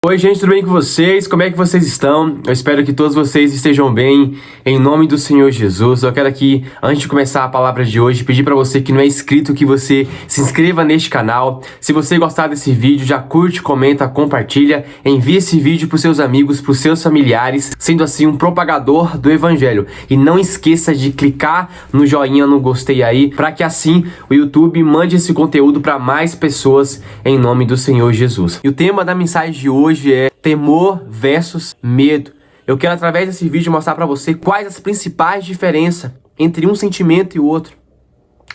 Oi gente, tudo bem com vocês? Como é que vocês estão? Eu espero que todos vocês estejam bem, em nome do Senhor Jesus. Eu quero aqui, antes de começar a palavra de hoje, pedir para você que não é inscrito, que você se inscreva neste canal. Se você gostar desse vídeo, já curte, comenta, compartilha, envie esse vídeo para os seus amigos, para os seus familiares, sendo assim um propagador do Evangelho. E não esqueça de clicar no joinha, no gostei aí, para que assim o YouTube mande esse conteúdo para mais pessoas, em nome do Senhor Jesus. E o tema da mensagem de hoje é temor versus medo. Eu quero através desse vídeo mostrar para você quais as principais diferenças entre um sentimento e o outro.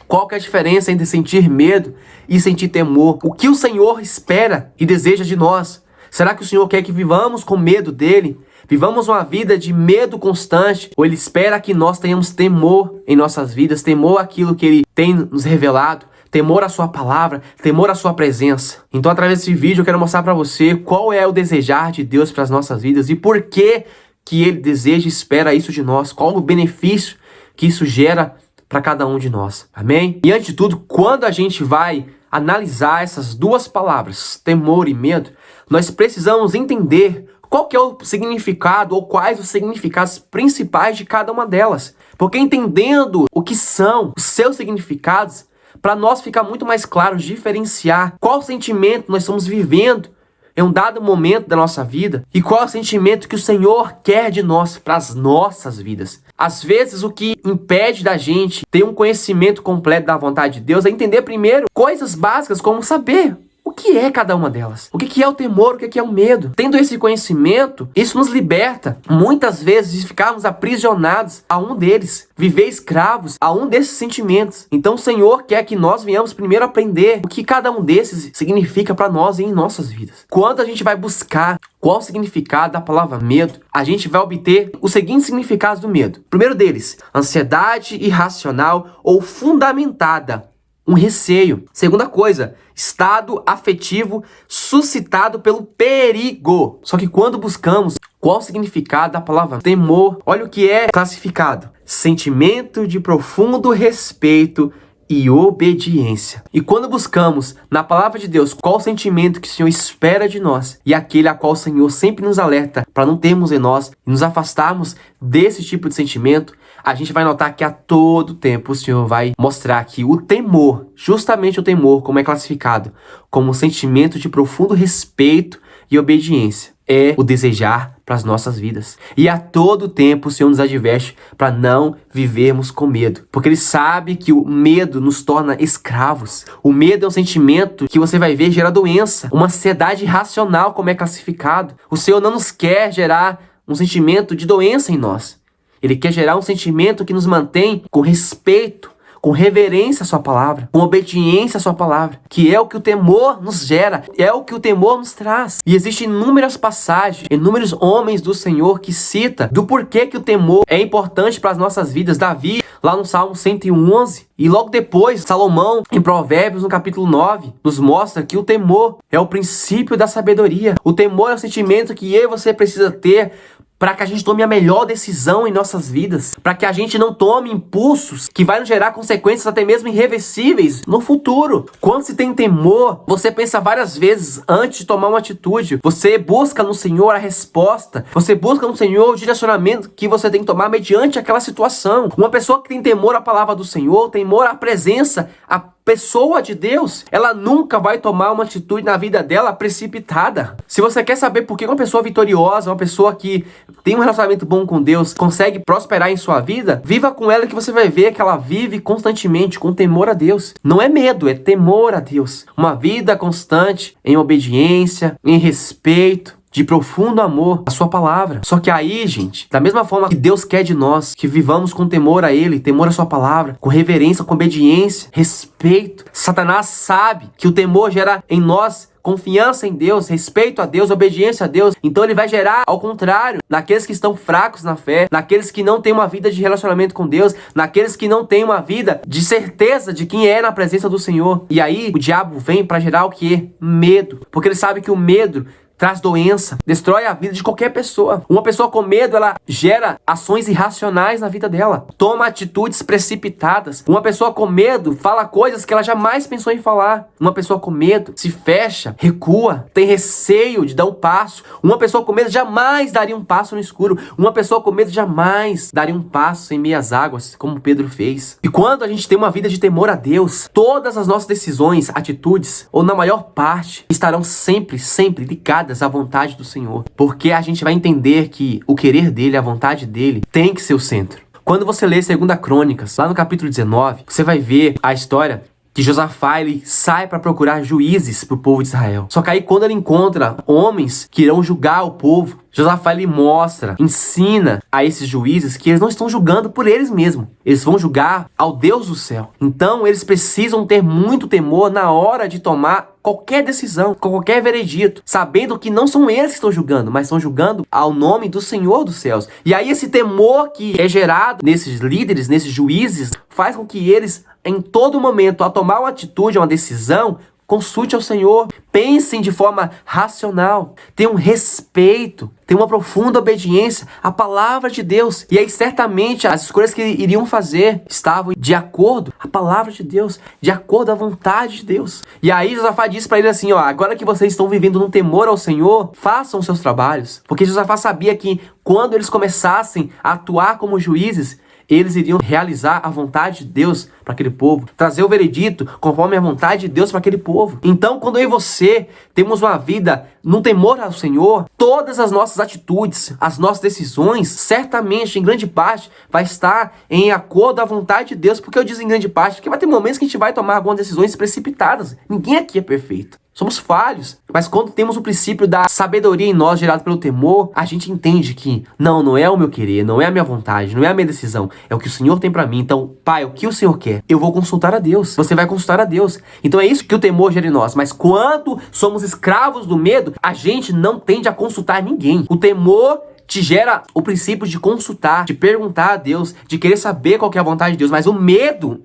Qual que é a diferença entre sentir medo e sentir temor? O que o Senhor espera e deseja de nós? Será que o Senhor quer que vivamos com medo dele? Vivamos uma vida de medo constante? Ou ele espera que nós tenhamos temor em nossas vidas, temor àquilo que ele tem nos revelado? Temor à sua palavra, temor à sua presença. Então, através desse vídeo, eu quero mostrar para você qual é o desejar de Deus para as nossas vidas e por que ele deseja e espera isso de nós. Qual o benefício que isso gera para cada um de nós. Amém? E antes de tudo, quando a gente vai analisar essas duas palavras, temor e medo, nós precisamos entender qual que é o significado ou quais os significados principais de cada uma delas. Porque entendendo o que são os seus significados, para nós ficar muito mais claro diferenciar qual sentimento nós estamos vivendo em um dado momento da nossa vida e qual é o sentimento que o Senhor quer de nós para as nossas vidas. Às vezes o que impede da gente ter um conhecimento completo da vontade de Deus é entender primeiro coisas básicas como saber o que é cada uma delas. O que é o temor, o que é o medo. Tendo esse conhecimento, isso nos liberta muitas vezes de ficarmos aprisionados a um deles, viver escravos a um desses sentimentos. Então o Senhor quer que nós venhamos primeiro aprender o que cada um desses significa para nós e em nossas vidas. Quando a gente vai buscar qual o significado da palavra medo, a gente vai obter os seguintes significados do medo. O primeiro deles, ansiedade irracional ou fundamentada. Um receio. Segunda coisa, estado afetivo suscitado pelo perigo. Só que quando buscamos qual o significado da palavra temor, olha o que é classificado: sentimento de profundo respeito e obediência. E quando buscamos na palavra de Deus qual o sentimento que o Senhor espera de nós e aquele a qual o Senhor sempre nos alerta para não termos em nós e nos afastarmos desse tipo de sentimento, a gente vai notar que a todo tempo o Senhor vai mostrar que o temor, justamente o temor, como é classificado, como um sentimento de profundo respeito e obediência, é o desejar para as nossas vidas. E a todo tempo o Senhor nos adverte para não vivermos com medo, porque Ele sabe que o medo nos torna escravos. O medo é um sentimento que você vai ver gera doença, uma ansiedade irracional, como é classificado. O Senhor não nos quer gerar um sentimento de doença em nós. Ele quer gerar um sentimento que nos mantém com respeito, com reverência à sua palavra, com obediência à sua palavra, que é o que o temor nos gera, é o que o temor nos traz. E existem inúmeras passagens, inúmeros homens do Senhor que cita do porquê que o temor é importante para as nossas vidas. Davi, lá no Salmo 111, e logo depois, Salomão, em Provérbios, no capítulo 9, nos mostra que o temor é o princípio da sabedoria. O temor é o sentimento que eu e você precisa ter para que a gente tome a melhor decisão em nossas vidas, para que a gente não tome impulsos que vai nos gerar consequências até mesmo irreversíveis no futuro. Quando se tem temor, você pensa várias vezes antes de tomar uma atitude. Você busca no Senhor a resposta, você busca no Senhor o direcionamento que você tem que tomar mediante aquela situação. Uma pessoa que tem temor à palavra do Senhor, temor à presença, à pessoa de Deus, ela nunca vai tomar uma atitude na vida dela precipitada. Se você quer saber por que uma pessoa vitoriosa, uma pessoa que tem um relacionamento bom com Deus, consegue prosperar em sua vida, viva com ela que você vai ver que ela vive constantemente com temor a Deus. Não é medo, é temor a Deus. Uma vida constante em obediência, em respeito, de profundo amor à sua palavra. Só que aí, gente, da mesma forma que Deus quer de nós, que vivamos com temor a Ele, temor à sua palavra, com reverência, com obediência, respeito, Satanás sabe que o temor gera em nós confiança em Deus, respeito a Deus, obediência a Deus. Então ele vai gerar, ao contrário, naqueles que estão fracos na fé, naqueles que não têm uma vida de relacionamento com Deus, naqueles que não têm uma vida de certeza de quem é na presença do Senhor. E aí o diabo vem para gerar o quê? Medo. Porque ele sabe que o medo traz doença, destrói a vida de qualquer pessoa. Uma pessoa com medo, ela gera ações irracionais na vida dela, toma atitudes precipitadas. Uma pessoa com medo fala coisas que ela jamais pensou em falar. Uma pessoa com medo se fecha, recua, tem receio de dar um passo. Uma pessoa com medo jamais daria um passo no escuro. Uma pessoa com medo jamais daria um passo em meias águas, como Pedro fez. E quando a gente tem uma vida de temor a Deus, todas as nossas decisões, atitudes, ou na maior parte, estarão sempre ligadas à vontade do Senhor. Porque a gente vai entender que o querer dele, a vontade dele, tem que ser o centro. Quando você lê 2 Crônicas, lá no capítulo 19, você vai ver a história que Josafá, ele sai para procurar juízes para o povo de Israel. Só que aí quando ele encontra homens que irão julgar o povo, Josafá, ele mostra, ensina a esses juízes que eles não estão julgando por eles mesmos. Eles vão julgar ao Deus do céu. Então eles precisam ter muito temor na hora de tomar qualquer decisão, qualquer veredito, sabendo que não são eles que estão julgando, mas estão julgando ao nome do Senhor dos céus. E aí esse temor que é gerado nesses líderes, nesses juízes, faz com que eles, em todo momento, ao tomar uma atitude, uma decisão, consulte ao Senhor, pensem de forma racional, tenham respeito, tenham uma profunda obediência à palavra de Deus. E aí certamente as escolhas que iriam fazer estavam de acordo à palavra de Deus, de acordo à vontade de Deus. E aí Josafá disse para ele assim, agora que vocês estão vivendo no temor ao Senhor, façam os seus trabalhos. Porque Josafá sabia que quando eles começassem a atuar como juízes, eles iriam realizar a vontade de Deus para aquele povo, trazer o veredito conforme a vontade de Deus para aquele povo. Então, quando eu e você temos uma vida no temor ao Senhor, todas as nossas atitudes, as nossas decisões, certamente, em grande parte, vai estar em acordo à vontade de Deus. Porque eu digo em grande parte, porque vai ter momentos que a gente vai tomar algumas decisões precipitadas. Ninguém aqui é perfeito. Somos falhos, mas quando temos o princípio da sabedoria em nós gerado pelo temor, a gente entende que não é o meu querer, não é a minha vontade, não é a minha decisão, é o que o Senhor tem pra mim. Então, Pai, o que o Senhor quer? Eu vou consultar a Deus. Você vai consultar a Deus. Então é isso que o temor gera em nós. Mas quando somos escravos do medo, a gente não tende a consultar ninguém. O temor te gera o princípio de consultar, de perguntar a Deus, de querer saber qual que é a vontade de Deus. Mas o medo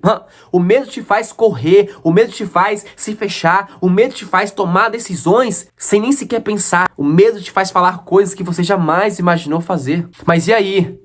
te faz correr, o medo te faz se fechar, o medo te faz tomar decisões sem nem sequer pensar. O medo te faz falar coisas que você jamais imaginou fazer. Mas e aí?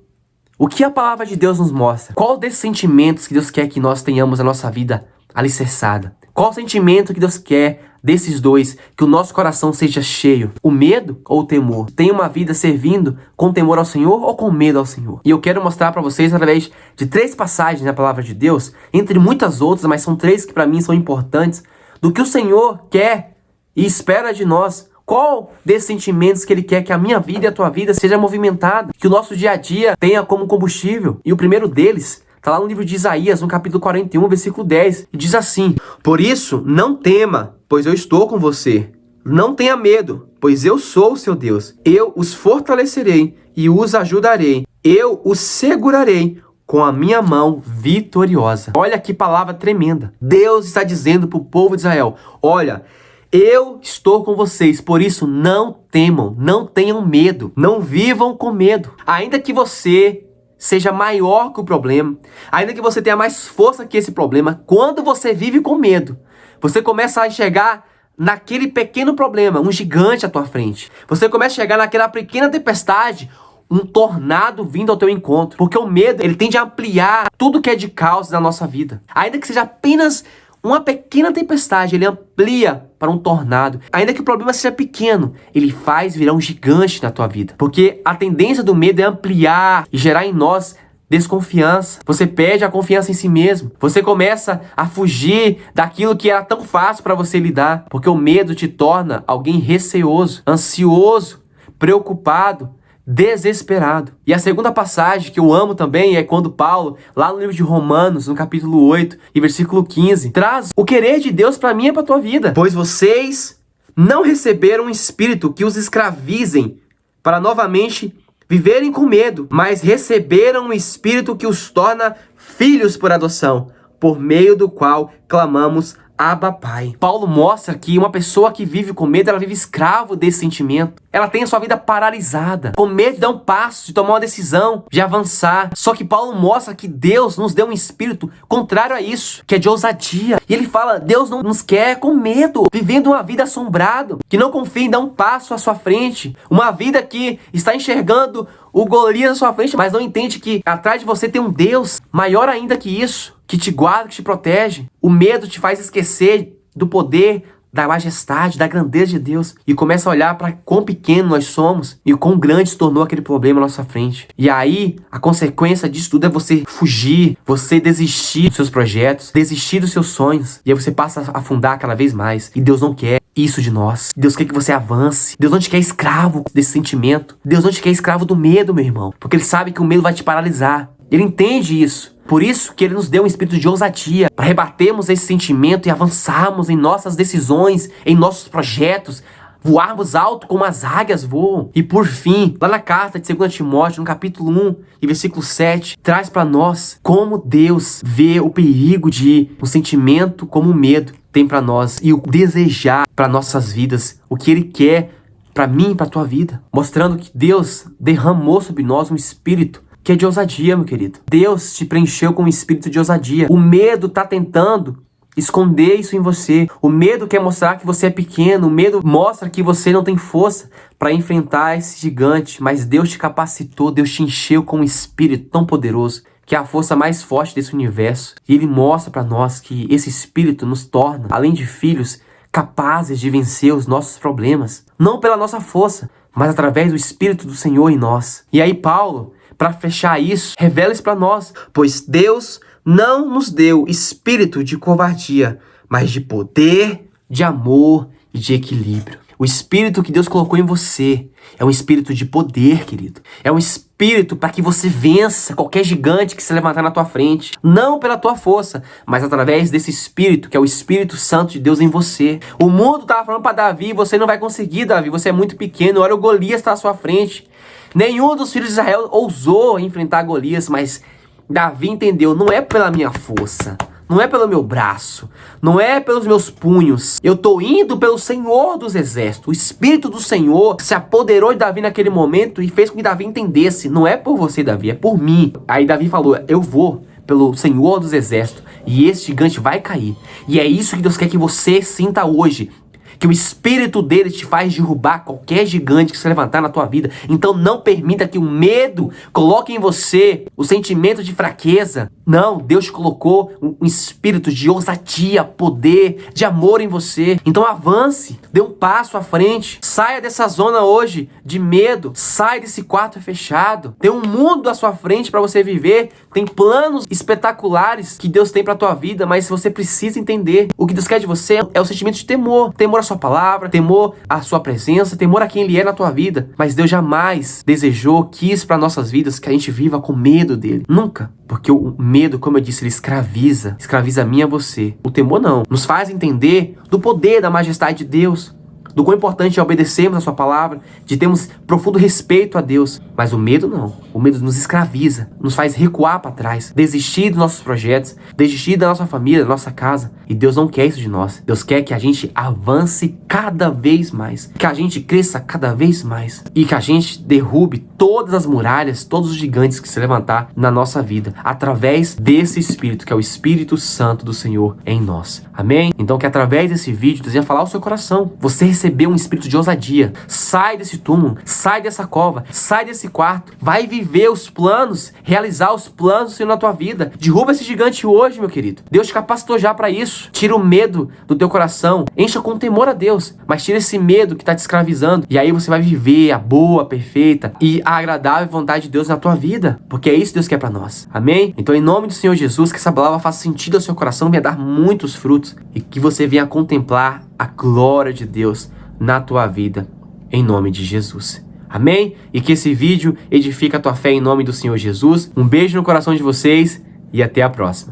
O que a palavra de Deus nos mostra? Qual desses sentimentos que Deus quer que nós tenhamos na nossa vida alicerçada? Qual sentimento que Deus quer desses dois, que o nosso coração seja cheio? O medo ou o temor? Tem uma vida servindo com temor ao Senhor ou com medo ao Senhor? E eu quero mostrar para vocês através de 3 passagens na palavra de Deus, entre muitas outras, mas são 3 que para mim são importantes, do que o Senhor quer e espera de nós. Qual desses sentimentos que Ele quer que a minha vida e a tua vida seja movimentada, que o nosso dia a dia tenha como combustível? E o primeiro deles está lá no livro de Isaías, no capítulo 41, versículo 10, e diz assim: Por isso, não tema, pois eu estou com você. Não tenha medo, pois eu sou o seu Deus. Eu os fortalecerei e os ajudarei. Eu os segurarei com a minha mão vitoriosa. Olha que palavra tremenda. Deus está dizendo para o povo de Israel: olha, eu estou com vocês, por isso não temam, não tenham medo, não vivam com medo. Ainda que você seja maior que o problema, ainda que você tenha mais força que esse problema, quando você vive com medo, você começa a enxergar naquele pequeno problema um gigante à tua frente. Você começa a chegar naquela pequena tempestade, um tornado vindo ao teu encontro. Porque o medo, ele tende a ampliar tudo que é de caos na nossa vida. Ainda que seja apenas uma pequena tempestade, ele amplia para um tornado. Ainda que o problema seja pequeno, ele faz virar um gigante na tua vida. Porque a tendência do medo é ampliar e gerar em nós desconfiança. Você perde a confiança em si mesmo. Você começa a fugir daquilo que era tão fácil para você lidar. Porque o medo te torna alguém receoso, ansioso, preocupado, desesperado. E a segunda passagem que eu amo também é quando Paulo, lá no livro de Romanos, no capítulo 8 e versículo 15, traz o querer de Deus para mim e para tua vida. Pois vocês não receberam um espírito que os escravizem para novamente viverem com medo, mas receberam um espírito que os torna filhos por adoção, por meio do qual clamamos: Abba, Pai. Paulo mostra que uma pessoa que vive com medo, ela vive escravo desse sentimento. Ela tem a sua vida paralisada, com medo de dar um passo, de tomar uma decisão, de avançar. Só que Paulo mostra que Deus nos deu um espírito contrário a isso, que é de ousadia. E ele fala, Deus não nos quer com medo, vivendo uma vida assombrado, que não confia em dar um passo à sua frente. Uma vida que está enxergando o Golias à sua frente, mas não entende que atrás de você tem um Deus maior ainda que isso, que te guarda, que te protege. O medo te faz esquecer do poder, da majestade, da grandeza de Deus, e começa a olhar para quão pequeno nós somos e o quão grande se tornou aquele problema à nossa frente. E aí, a consequência disso tudo é você fugir, você desistir dos seus projetos, desistir dos seus sonhos, e aí você passa a afundar cada vez mais. E Deus não quer isso de nós. Deus quer que você avance. Deus não te quer escravo desse sentimento. Deus não te quer escravo do medo, meu irmão, porque Ele sabe que o medo vai te paralisar. Ele entende isso. Por isso que Ele nos deu um espírito de ousadia, para rebatermos esse sentimento e avançarmos em nossas decisões, em nossos projetos, voarmos alto como as águias voam. E por fim, lá na carta de 2 Timóteo, no capítulo 1 e versículo 7, traz para nós como Deus vê o perigo de um sentimento como o medo tem para nós e o desejar para nossas vidas, o que Ele quer para mim e para a tua vida, mostrando que Deus derramou sobre nós um espírito que é de ousadia, meu querido. Deus te preencheu com um espírito de ousadia. O medo tá tentando esconder isso em você. O medo quer mostrar que você é pequeno. O medo mostra que você não tem força para enfrentar esse gigante. Mas Deus te capacitou, Deus te encheu com um espírito tão poderoso, que é a força mais forte desse universo. E Ele mostra para nós que esse espírito nos torna, além de filhos, capazes de vencer os nossos problemas. Não pela nossa força, mas através do Espírito do Senhor em nós. E aí Paulo, para fechar isso, revela isso para nós. Pois Deus não nos deu espírito de covardia, mas de poder, de amor e de equilíbrio. O espírito que Deus colocou em você é um espírito de poder, querido. É um espírito para que você vença qualquer gigante que se levantar na tua frente. Não pela tua força, mas através desse espírito, que é o Espírito Santo de Deus em você. O mundo estava falando para Davi, você não vai conseguir, Davi, você é muito pequeno. Olha, o Golias está à sua frente. Nenhum dos filhos de Israel ousou enfrentar Golias, mas Davi entendeu, não é pela minha força, não é pelo meu braço, não é pelos meus punhos. Eu estou indo pelo Senhor dos Exércitos. O Espírito do Senhor se apoderou de Davi naquele momento e fez com que Davi entendesse, não é por você, Davi, é por mim. Aí Davi falou, eu vou pelo Senhor dos Exércitos e esse gigante vai cair. E é isso que Deus quer que você sinta hoje. Que o Espírito dele te faz derrubar qualquer gigante que se levantar na tua vida. Então não permita que o medo coloque em você o sentimento de fraqueza. Não, Deus te colocou um espírito de ousadia, poder, de amor em você. Então avance, dê um passo à frente. Saia dessa zona hoje de medo. Saia desse quarto fechado. Tem um mundo à sua frente para você viver. Tem planos espetaculares que Deus tem para tua vida, mas você precisa entender. O que Deus quer de você é o sentimento de temor. Temor à sua palavra, temor à sua presença, temor a quem Ele é na tua vida. Mas Deus jamais desejou, quis para nossas vidas que a gente viva com medo dele. Nunca. Porque o medo, como eu disse, ele escraviza a mim e a você. O temor não. Nos faz entender do poder, da majestade de Deus, do quão importante é obedecermos a sua palavra, de termos profundo respeito a Deus. Mas o medo não. O medo nos escraviza, nos faz recuar para trás, desistir dos nossos projetos, desistir da nossa família, da nossa casa. E Deus não quer isso de nós. Deus quer que a gente avance cada vez mais, que a gente cresça cada vez mais e que a gente derrube todas as muralhas, todos os gigantes que se levantar na nossa vida, através desse Espírito, que é o Espírito Santo do Senhor em nós. Amém? Então que através desse vídeo Deus ia falar ao seu coração. Você recebeu um espírito de ousadia. Sai desse túmulo, sai dessa cova, sai desse quarto, vai viver os planos, realizar os planos do Senhor na tua vida. Derruba esse gigante hoje, meu querido. Deus te capacitou já para isso. Tira o medo do teu coração, encha com temor a Deus, mas tira esse medo que está te escravizando. E aí você vai viver a boa, perfeita e a agradável vontade de Deus na tua vida, porque é isso que Deus quer para nós. Amém? Então, em nome do Senhor Jesus, que essa palavra faça sentido ao seu coração, venha dar muitos frutos e que você venha contemplar a glória de Deus na tua vida, em nome de Jesus. Amém? E que esse vídeo edifique a tua fé em nome do Senhor Jesus. Um beijo no coração de vocês e até a próxima.